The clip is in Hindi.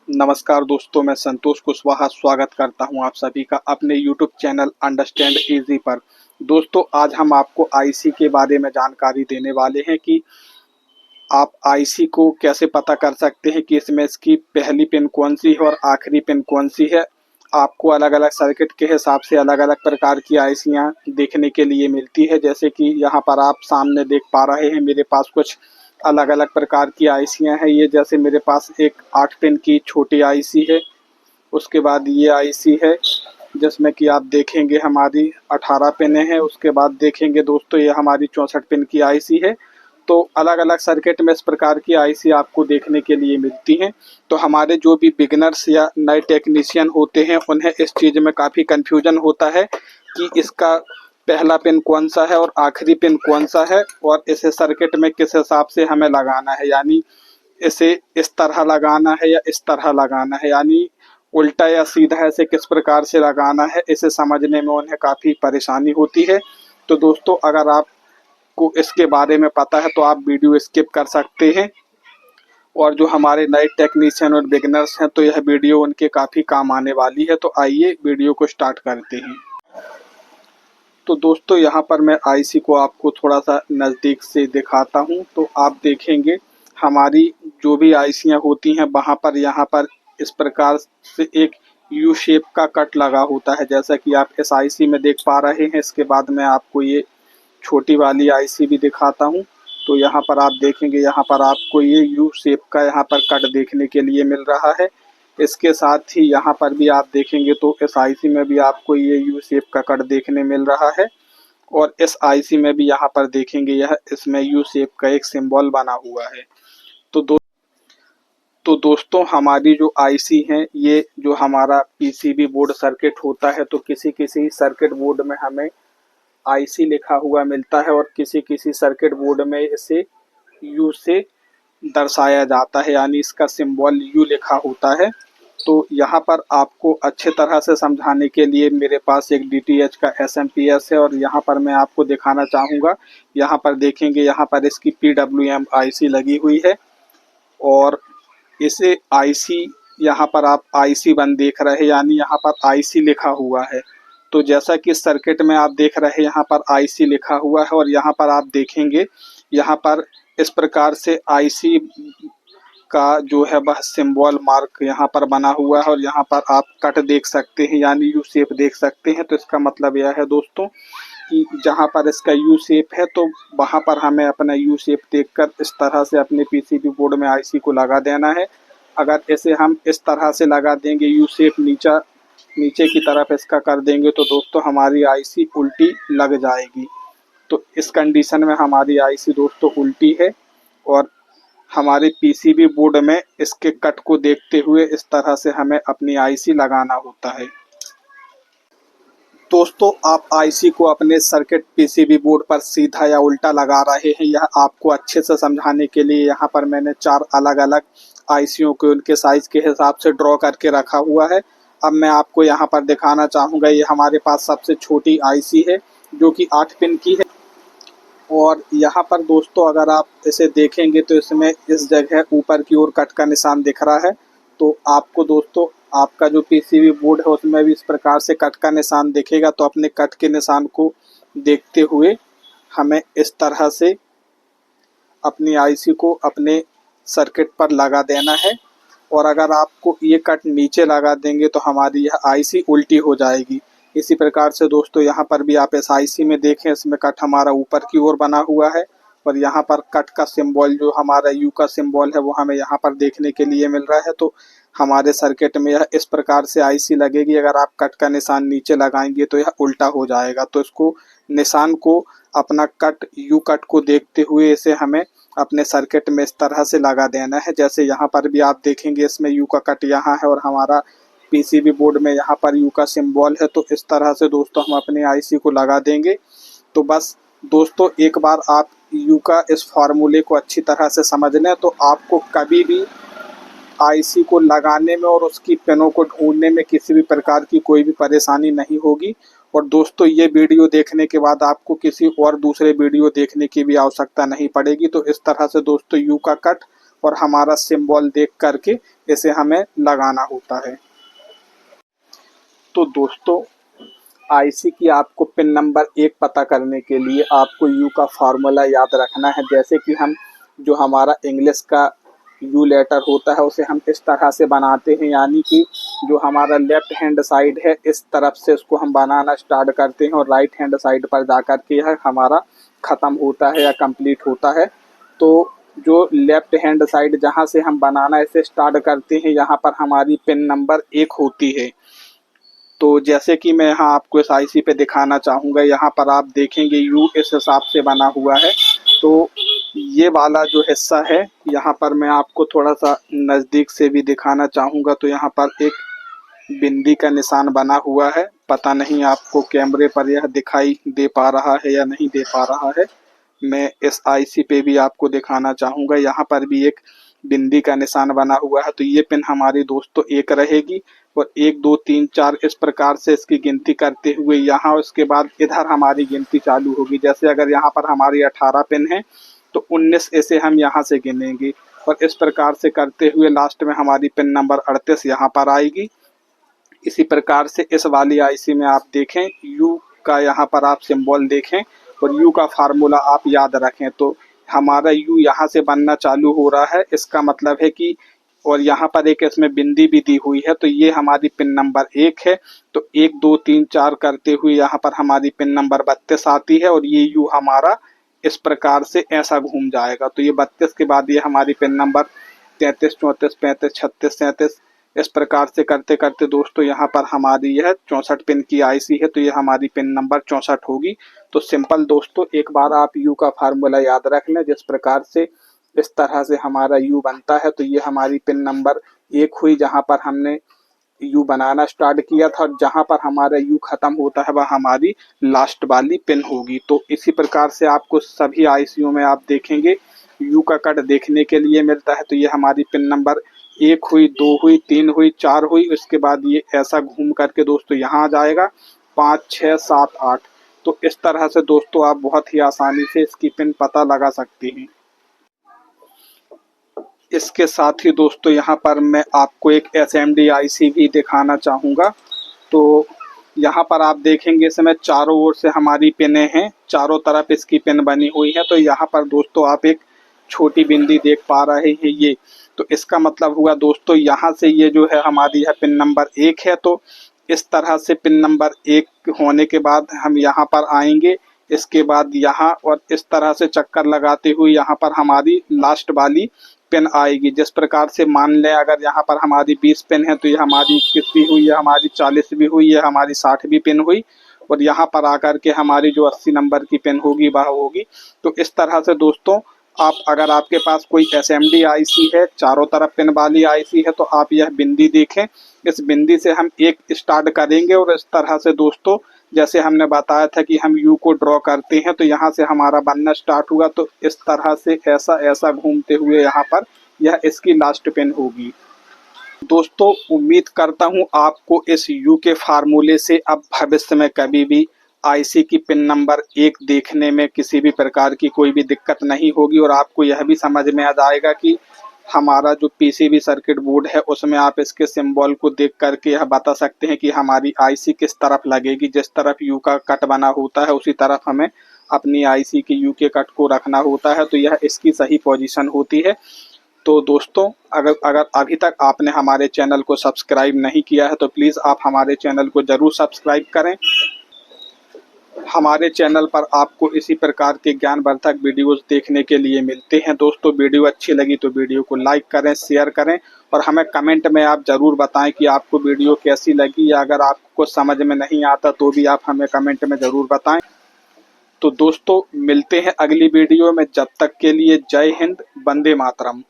नमस्कार दोस्तों, मैं संतोष कुशवाहा स्वागत करता हूं आप सभी का अपने यूट्यूब चैनल अंडरस्टैंड इजी पर। दोस्तों, आज हम आपको आईसी के बारे में जानकारी देने वाले हैं कि आप आईसी को कैसे पता कर सकते हैं कि इसमें इसकी पहली पिन कौन सी है और आखिरी पिन कौन सी है। आपको अलग अलग सर्किट के हिसाब से अलग अलग प्रकार की आईसियाँ देखने के लिए मिलती है। जैसे कि यहाँ पर आप सामने देख पा रहे हैं, मेरे पास कुछ अलग अलग प्रकार की आईसियाँ हैं। ये जैसे मेरे पास एक 8 पिन की छोटी आईसी है, उसके बाद ये आईसी है जिसमें कि आप देखेंगे हमारी 18 पिन है। उसके बाद देखेंगे दोस्तों, ये हमारी 64 पिन की आईसी है। तो अलग अलग सर्किट में इस प्रकार की आईसी आपको देखने के लिए मिलती हैं। तो हमारे जो भी बिगिनर्स या नए टेक्नीशियन होते हैं, उन्हें इस चीज़ में काफ़ी कन्फ्यूजन होता है कि इसका पहला पिन कौन सा है और आखिरी पिन कौन सा है, और इसे सर्किट में किस हिसाब से हमें लगाना है। यानी इसे इस तरह लगाना है या इस तरह लगाना है, यानी उल्टा या सीधा इसे किस प्रकार से लगाना है, इसे समझने में उन्हें काफ़ी परेशानी होती है। तो दोस्तों, अगर आपको इसके बारे में पता है तो आप वीडियो स्किप कर सकते हैं, और जो हमारे नए टेक्नीशियन और बिगिनर्स हैं तो यह वीडियो उनके काफ़ी काम आने वाली है। तो आइए वीडियो को स्टार्ट करते हैं। तो दोस्तों, यहाँ पर मैं आईसी को आपको थोड़ा सा नज़दीक से दिखाता हूँ। तो आप देखेंगे हमारी जो भी आईसियाँ होती हैं, वहाँ पर यहाँ पर इस प्रकार से एक यू शेप का कट लगा होता है, जैसा कि आप इस आईसी में देख पा रहे हैं। इसके बाद मैं आपको ये छोटी वाली आईसी भी दिखाता हूँ। तो यहाँ पर आप देखेंगे, यहाँ पर आपको ये यू शेप का यहाँ पर कट देखने के लिए मिल रहा है। इसके साथ ही यहाँ पर भी आप देखेंगे तो इस आईसी में भी आपको ये यू शेप का कट देखने मिल रहा है, और इस आईसी में भी यहाँ पर देखेंगे यह इसमें यू शेप का एक सिंबल बना हुआ है। तो दोस्तों, हमारी जो आईसी हैं, ये जो हमारा पीसीबी बोर्ड सर्किट होता है, तो किसी किसी सर्किट बोर्ड में हमें आईसी लिखा हुआ मिलता है और किसी किसी सर्किट बोर्ड में इसे यू से दर्शाया जाता है, यानी इसका सिंबल यू लिखा होता है। तो यहाँ पर आपको अच्छे तरह से समझाने के लिए मेरे पास एक डीटीएच का एसएमपीएस है, और यहाँ पर मैं आपको दिखाना चाहूँगा। यहाँ पर देखेंगे, यहाँ पर इसकी पीडब्ल्यूएम आईसी लगी हुई है, और इसे आईसी यहाँ पर आप आईसी 1 देख रहे हैं, यानी यहाँ पर आईसी लिखा हुआ है। तो जैसा कि सर्किट में आप देख रहे हैं, यहाँ पर आईसी लिखा हुआ है, और यहाँ पर आप देखेंगे यहाँ पर इस प्रकार से आईसी का जो है वह सिंबल मार्क यहाँ पर बना हुआ है, और यहाँ पर आप कट देख सकते हैं, यानी यू शेप देख सकते हैं। तो इसका मतलब यह है दोस्तों कि जहाँ पर इसका यू शेप है, तो वहाँ पर हमें अपना यू शेप देखकर इस तरह से अपने पीसीबी बोर्ड में आईसी को लगा देना है। अगर इसे हम इस तरह से लगा देंगे, यू शेप नीचे की तरफ इसका कर देंगे, तो दोस्तों हमारी आईसी उल्टी लग जाएगी। तो इस कंडीशन में हमारी आईसी दोस्तों उल्टी है, और हमारे पीसीबी बोर्ड में इसके कट को देखते हुए इस तरह से हमें अपनी आईसी लगाना होता है। दोस्तों, आप आईसी को अपने सर्किट पीसीबी बोर्ड पर सीधा या उल्टा लगा रहे हैं, यह आपको अच्छे से समझाने के लिए यहाँ पर मैंने 4 अलग अलग आईसीयों को उनके साइज के हिसाब से ड्रॉ करके रखा हुआ है। अब मैं आपको यहाँ पर दिखाना चाहूँगा, ये हमारे पास सबसे छोटी आईसी है जो कि 8 पिन की है। और यहाँ पर दोस्तों, अगर आप इसे देखेंगे तो इसमें इस जगह ऊपर की ओर कट का निशान दिख रहा है। तो आपको दोस्तों, आपका जो पीसीबी बोर्ड है उसमें भी इस प्रकार से कट का निशान दिखेगा। तो अपने कट के निशान को देखते हुए हमें इस तरह से अपनी आईसी को अपने सर्किट पर लगा देना है, और अगर आपको ये कट नीचे लगा देंगे तो हमारी यह आईसी उल्टी हो जाएगी। इसी प्रकार से दोस्तों, यहाँ पर भी आप इस आईसी में देखें, इसमें कट हमारा ऊपर की ओर बना हुआ है, और यहाँ पर कट का सिंबल जो हमारा यू का सिंबल है वो हमें यहाँ पर देखने के लिए मिल रहा है। तो हमारे सर्किट में यह इस प्रकार से आईसी लगेगी। अगर आप कट का निशान नीचे लगाएंगे तो यह उल्टा हो जाएगा। तो इसको निशान को अपना कट यू कट को देखते हुए इसे हमें अपने सर्किट में इस तरह से लगा देना है। जैसे यहाँ पर भी आप देखेंगे, इसमें यू का कट यहाँ है और हमारा पीसीबी बोर्ड में यहाँ पर यू का सिंबल है। तो इस तरह से दोस्तों हम अपने आईसी को लगा देंगे। तो बस दोस्तों, एक बार आप यू का इस फार्मूले को अच्छी तरह से समझ लें तो आपको कभी भी आईसी को लगाने में और उसकी पिनों को ढूंढने में किसी भी प्रकार की कोई भी परेशानी नहीं होगी। और दोस्तों, ये वीडियो देखने के बाद आपको किसी और दूसरे वीडियो देखने की भी आवश्यकता नहीं पड़ेगी। तो इस तरह से दोस्तों यू का कट और हमारा सिंबल देख करके इसे हमें लगाना होता है। तो दोस्तों आईसी की आपको पिन नंबर 1 पता करने के लिए आपको यू का फार्मूला याद रखना है। जैसे कि हम जो हमारा इंग्लिश का यू लेटर होता है उसे हम इस तरह से बनाते हैं, यानी कि जो हमारा लेफ्ट हैंड साइड है इस तरफ से उसको हम बनाना स्टार्ट करते हैं और राइट हैंड साइड पर जाकर के यह हमारा ख़त्म होता है या कंप्लीट होता है। तो जो लेफ्ट हैंड साइड जहाँ से हम बनाना इसे स्टार्ट करते हैं यहाँ पर हमारी पिन नंबर 1 होती है। तो जैसे कि मैं यहाँ आपको इस आईसी पे दिखाना चाहूँगा, यहाँ पर आप देखेंगे यू इस हिसाब से बना हुआ है। तो ये वाला जो हिस्सा है यहाँ पर मैं आपको थोड़ा सा नज़दीक से भी दिखाना चाहूँगा। तो यहाँ पर एक बिंदी का निशान बना हुआ है। पता नहीं आपको कैमरे पर यह दिखाई दे पा रहा है या नहीं दे पा रहा है। मैं इस आईसी पे भी आपको दिखाना चाहूँगा, यहाँ पर भी एक बिंदी का निशान बना हुआ है। तो ये पिन हमारी दोस्तों 1 रहेगी और 1 2 3 4 इस प्रकार से इसकी गिनती करते हुए यहाँ उसके बाद इधर हमारी गिनती चालू होगी। जैसे अगर यहाँ पर हमारी 18 पिन है तो 19 ऐसे हम यहाँ से गिनेंगे और इस प्रकार से करते हुए लास्ट में हमारी पिन नंबर 38 यहाँ पर आएगी। इसी प्रकार से इस वाली आईसी में आप देखें यू का यहाँ पर आप सिंबल देखें और यू का फार्मूला आप याद रखें। तो हमारा यू यहाँ से बनना चालू हो रहा है, इसका मतलब है कि और यहाँ पर एक इसमें बिंदी भी दी हुई है। तो ये हमारी पिन नंबर 1 है। तो 1 2 3 4 करते हुए यहाँ पर हमारी पिन नंबर 32 आती है और ये यू हमारा इस प्रकार से ऐसा घूम जाएगा। तो ये 32 के बाद ये हमारी पिन नंबर 33 34 35 36 37 इस प्रकार से करते करते दोस्तों यहाँ पर हमारी यह 64 पिन की आईसी है। तो ये हमारी पिन नंबर 64 होगी। तो सिंपल दोस्तों एक बार आप यू का फार्मूला याद रख लें। जिस प्रकार से इस तरह से हमारा यू बनता है तो ये हमारी पिन नंबर 1 हुई, जहाँ पर हमने यू बनाना स्टार्ट किया था और जहाँ पर हमारा यू खत्म होता है वह हमारी लास्ट वाली पिन होगी। तो इसी प्रकार से आपको सभी आईसीयू में आप देखेंगे यू का कट देखने के लिए मिलता है। तो ये हमारी पिन नंबर 1 हुई, 2 हुई, 3 हुई, 4 हुई, उसके बाद ये ऐसा घूम करके दोस्तों यहाँ आ जाएगा 5 6 7 8। तो इस तरह से दोस्तों आप बहुत ही आसानी से इसकी पिन पता लगा सकते हैं। इसके साथ ही दोस्तों यहाँ पर मैं आपको एक एसएमडी आईसी भी दिखाना चाहूँगा। तो यहाँ पर आप देखेंगे इसमें चारों ओर से हमारी पिनें हैं, चारों तरफ इसकी पिन बनी हुई है। तो यहाँ पर दोस्तों आप एक छोटी बिंदी देख पा रहे हैं ये, तो इसका मतलब हुआ दोस्तों यहाँ से ये जो है हमारी है पिन नंबर 1 है। तो इस तरह से पिन नंबर 1 होने के बाद हम यहाँ पर आएंगे, इसके बाद यहाँ और इस तरह से चक्कर लगाते हुए यहाँ पर हमारी लास्ट वाली पिन आएगी। जिस प्रकार से मान लें अगर यहाँ पर हमारी 20 पिन है तो ये हमारी 21 भी हुई है, हमारी 40 भी हुई है, हमारी 60 भी पिन हुई और यहाँ पर आकर के हमारी जो 80 नंबर की पिन होगी वह होगी। तो इस तरह से दोस्तों आप अगर आपके पास कोई एसएमडी आईसी है, चारों तरफ पिन वाली आईसी है, तो आप यह बिंदी देखें। इस बिंदी से हम एक स्टार्ट करेंगे और इस तरह से दोस्तों जैसे हमने बताया था कि हम यू को ड्रॉ करते हैं तो यहाँ से हमारा बनना स्टार्ट हुआ। तो इस तरह से ऐसा ऐसा घूमते हुए यहाँ पर यह इसकी लास्ट पिन होगी। दोस्तों उम्मीद करता हूँ आपको इस यू के फार्मूले से अब भविष्य में कभी भी आईसी की पिन नंबर 1 देखने में किसी भी प्रकार की कोई भी दिक्कत नहीं होगी और आपको यह भी समझ में आ जाएगा कि हमारा जो पीसीबी सर्किट बोर्ड है उसमें आप इसके सिंबल को देख करके यह बता सकते हैं कि हमारी आईसी किस तरफ लगेगी। जिस तरफ यू का कट बना होता है उसी तरफ हमें अपनी आईसी के यू के कट को रखना होता है। तो यह इसकी सही पोजीशन होती है। तो दोस्तों अगर अभी तक आपने हमारे चैनल को सब्सक्राइब नहीं किया है तो प्लीज़ आप हमारे चैनल को ज़रूर सब्सक्राइब करें। हमारे चैनल पर आपको इसी प्रकार के ज्ञानवर्धक वीडियोस देखने के लिए मिलते हैं। दोस्तों वीडियो अच्छी लगी तो वीडियो को लाइक करें, शेयर करें और हमें कमेंट में आप ज़रूर बताएं कि आपको वीडियो कैसी लगी, या अगर आपको समझ में नहीं आता तो भी आप हमें कमेंट में ज़रूर बताएं। तो दोस्तों मिलते हैं अगली वीडियो में, जब तक के लिए जय हिंद, वंदे मातरम।